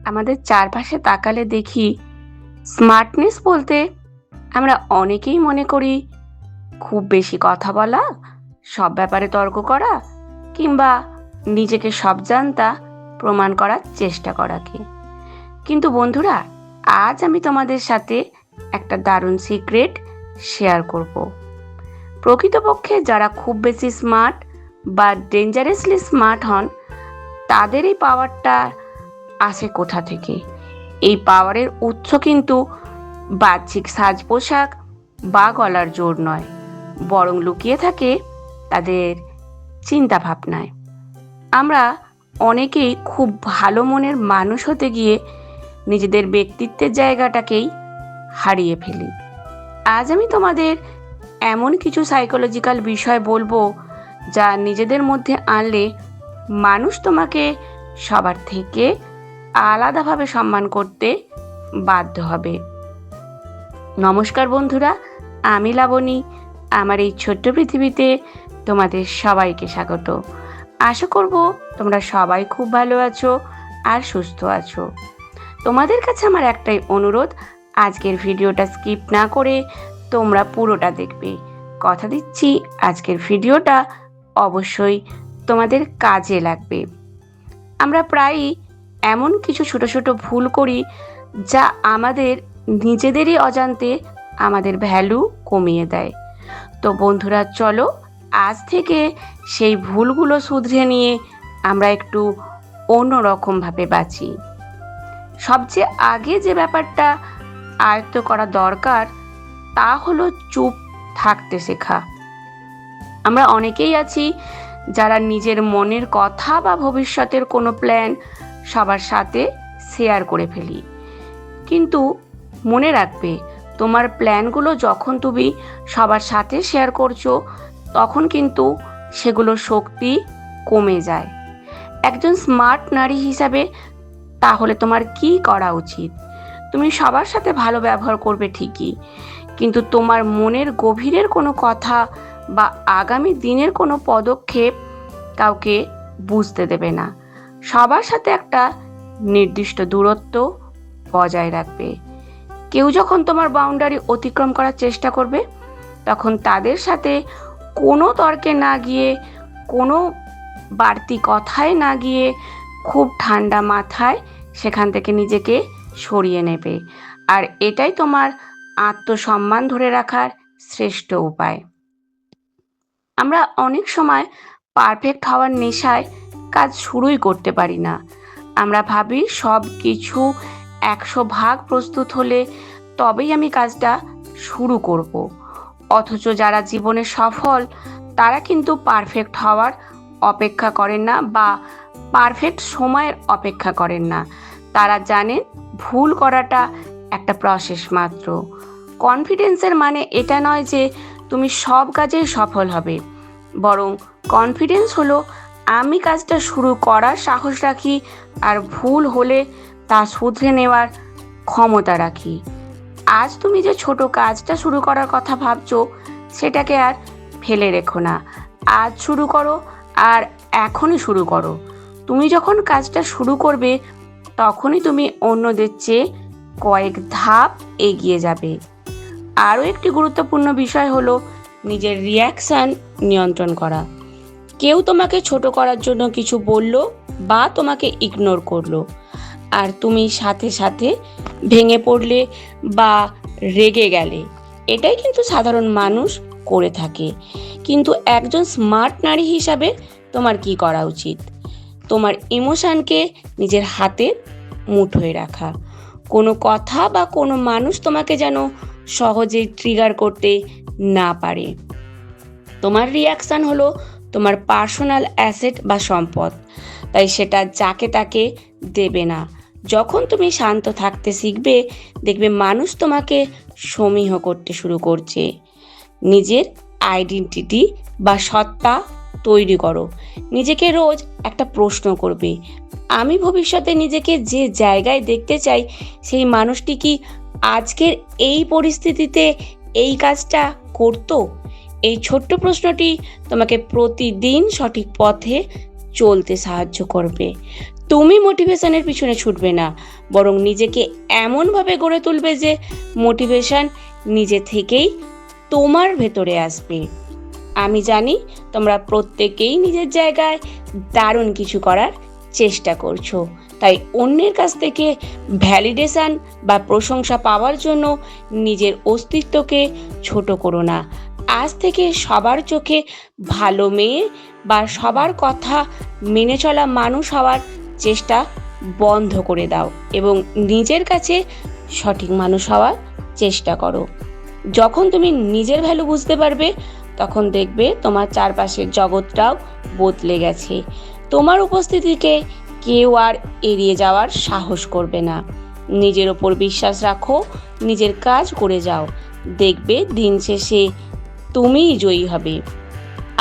আমাদের চারপাশে তাকালে দেখি স্মার্টনেস বলতে আমরা অনেকেই মনে করি খুব বেশি কথা বলা, সব ব্যাপারে তর্ক করা, কিংবা নিজেকে সব জানতা প্রমাণ করার চেষ্টা করাকে। কিন্তু বন্ধুরা, আজ আমি তোমাদের সাথে একটা দারুণ সিক্রেট শেয়ার করব। প্রকৃতপক্ষে যারা খুব বেশি স্মার্ট বা ডেঞ্জারাসলি স্মার্ট হন, তাদের এই পাওয়ারটা আসে কোথা থেকে? এই পাওয়ারের উৎস কিন্তু বাহ্যিক সাজ পোশাক বা গলার জোর নয়, বরং লুকিয়ে থাকে তাদের চিন্তা ভাবনায়। আমরা অনেকেই খুব ভালো মনের মানুষ হতে গিয়ে নিজেদের ব্যক্তিত্বের জায়গাটাকেই হারিয়ে ফেলি। আজ আমি তোমাদের এমন কিছু সাইকোলজিক্যাল বিষয় বলবো যা নিজেদের মধ্যে আনলে মানুষ তোমাকে সবার থেকে আলাদাভাবে সম্মান করতে বাধ্য হবে। নমস্কার বন্ধুরা, আমি লাবণী। আমার এই ছোট্ট পৃথিবীতে তোমাদের সবাইকে স্বাগত। আশা করব তোমরা সবাই খুব ভালো আছো আর সুস্থ আছো। তোমাদের কাছে আমার একটাই অনুরোধ, আজকের ভিডিওটা স্কিপ না করে তোমরা পুরোটা দেখবে। কথা দিচ্ছি আজকের ভিডিওটা অবশ্যই তোমাদের কাজে লাগবে। আমরা প্রায়ই এমন কিছু ছোট ছোট ভুল করি যা আমাদের নিজেদেরই অজান্তে আমাদের ভ্যালু কমিয়ে দেয়। তো বন্ধুরা, চলো আজ থেকে সেই ভুলগুলো শুধরে নিয়ে আমরা একটু অন্যরকমভাবে বাঁচি। সবচেয়ে আগে যে ব্যাপারটা আয়ত্ত করা দরকার তা হলো চুপ থাকতে শেখা। আমরা অনেকেই আছি যারা নিজের মনের কথা বা ভবিষ্যতের কোনো প্ল্যান সবার সাথে শেয়ার করে ফেলি। কিন্তু মনে রাখবে, তোমার প্ল্যানগুলো যখন তুমি সবার সাথে শেয়ার করছো তখন কিন্তু সেগুলোর শক্তি কমে যায়। একজন স্মার্ট নারী হিসাবে তাহলে তোমার কি করা উচিত? তুমি সবার সাথে ভালো ব্যবহার করবে ঠিকই, কিন্তু তোমার মনের গভীরের কোনো কথা বা আগামী দিনের কোনো পদক্ষেপ কাউকে বুঝতে দেবে না। সবার সাথে একটা নির্দিষ্ট দূরত্ব বজায় রাখবে। কেউ যখন তোমার বাউন্ডারি অতিক্রম করার চেষ্টা করবে, তখন তাদের সাথে কোনো তর্কে না গিয়ে, কোনো বাড়তি কথায় না গিয়ে, খুব ঠান্ডা মাথায় সেখান থেকে নিজেকে সরিয়ে নেবে। আর এটাই তোমার আত্মসম্মান ধরে রাখার শ্রেষ্ঠ উপায়। আমরা অনেক সময় পারফেক্ট হওয়ার নেশায় কাজ শুরুই করতে পারি না। আমরা ভাবি সব কিছু 100% প্রস্তুত হলে তবেই আমি কাজটা শুরু করব। অথচ যারা জীবনে সফল তারা কিন্তু পারফেক্ট হওয়ার অপেক্ষা করেন না বা পারফেক্ট সময়ের অপেক্ষা করেন না। তারা জানেন ভুল করাটা একটা প্রসেস মাত্র। কনফিডেন্সের মানে এটা নয় যে তুমি সব কাজেই সফল হবে, বরং কনফিডেন্স হলো আমি কাজটা শুরু করার সাহস রাখি আর ভুল হলে তা শুধরে নেওয়ার ক্ষমতা রাখি। আজ তুমি যে ছোট কাজটা শুরু করার কথা ভাবছো সেটাকে আর ফেলে রেখো না। আজ শুরু করো আর এখনই শুরু করো। তুমি যখন কাজটা শুরু করবে তখনই তুমি অন্যদের চেয়ে কয়েক ধাপ এগিয়ে যাবে। আরও একটি গুরুত্বপূর্ণ বিষয় হলো নিজের রিয়াকশন নিয়ন্ত্রণ করা। কেউ তোমাকে ছোট করার জন্য কিছু বলল বা তোমাকে ইগনোর করলো, আর তুমি সাথে সাথে ভেঙে পড়লে বা রেগে গেলে, এটাই কিন্তু সাধারণ মানুষ করে থাকে। কিন্তু একজন স্মার্ট নারী হিসাবে তোমার কি করা উচিত? তোমার ইমোশনকে নিজের হাতে মুঠোয় রাখা। কোনো কথা বা কোনো মানুষ তোমাকে যেন সহজেই ট্রিগার করতে না পারে। তোমার রিয়াকশন হলো তোমার পার্সোনাল অ্যাসেট বা সম্পদ, তাই সেটা যাকে তাকে দেবে না। যখন তুমি শান্ত থাকতে শিখবে, দেখবে মানুষ তোমাকে সমীহ করতে শুরু করছে। নিজের আইডেন্টিটি বা সত্তা তৈরি করো। নিজেকে রোজ একটা প্রশ্ন করবে, আমি ভবিষ্যতে নিজেকে যে জায়গায় দেখতে চাই সেই মানুষটি কি আজকের এই পরিস্থিতিতে এই কাজটা করতো? এই ছোট্ট প্রশ্নটি তোমাকে প্রতিদিন সঠিক পথে চলতে সাহায্য করবে। তুমি মোটিভেশনের পিছনে ছুটবে না, বরং নিজেকে এমনভাবে গড়ে তুলবে যে মোটিভেশন নিজে থেকেই তোমার ভেতরে আসবে। আমি জানি তোমরা প্রত্যেকেই নিজের জায়গায় দারুণ কিছু করার চেষ্টা করছো, তাই অন্যের কাছ থেকে ভ্যালিডেশন বা প্রশংসা পাওয়ার জন্য নিজের অস্তিত্বকে ছোট করো না। আজ থেকে সবার চোখে ভালো মেয়ে বা সবার কথা মেনে চলা মানুষ হওয়ার চেষ্টা বন্ধ করে দাও এবং নিজের কাছে সঠিক মানুষ হওয়ার চেষ্টা করো। যখন তুমি নিজের ভ্যালু বুঝতে পারবে, তখন দেখবে তোমার চারপাশের জগৎটাও বদলে গেছে। তোমার উপস্থিতিকে কেউ আর এড়িয়ে যাওয়ার সাহস করবে না। নিজের ওপর বিশ্বাস রাখো, নিজের কাজ করে যাও, দেখবে দিন শেষে তুমিই জয়ী হবে।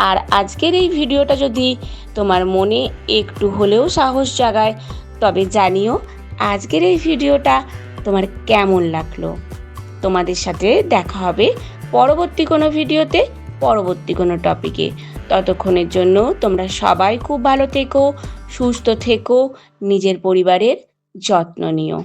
আর আজকের এই ভিডিওটা যদি তোমার মনে একটু হলেও সাহস জাগায়, তবে জানিও আজকের এই ভিডিওটা তোমার কেমন লাগলো। তোমাদের সাথে দেখা হবে পরবর্তী কোনো ভিডিওতে, পরবর্তী কোনো টপিকে। ততক্ষণের জন্য তোমরা সবাই খুব ভালো থেকো, সুস্থ থেকো, নিজের পরিবারের যত্ন নিও।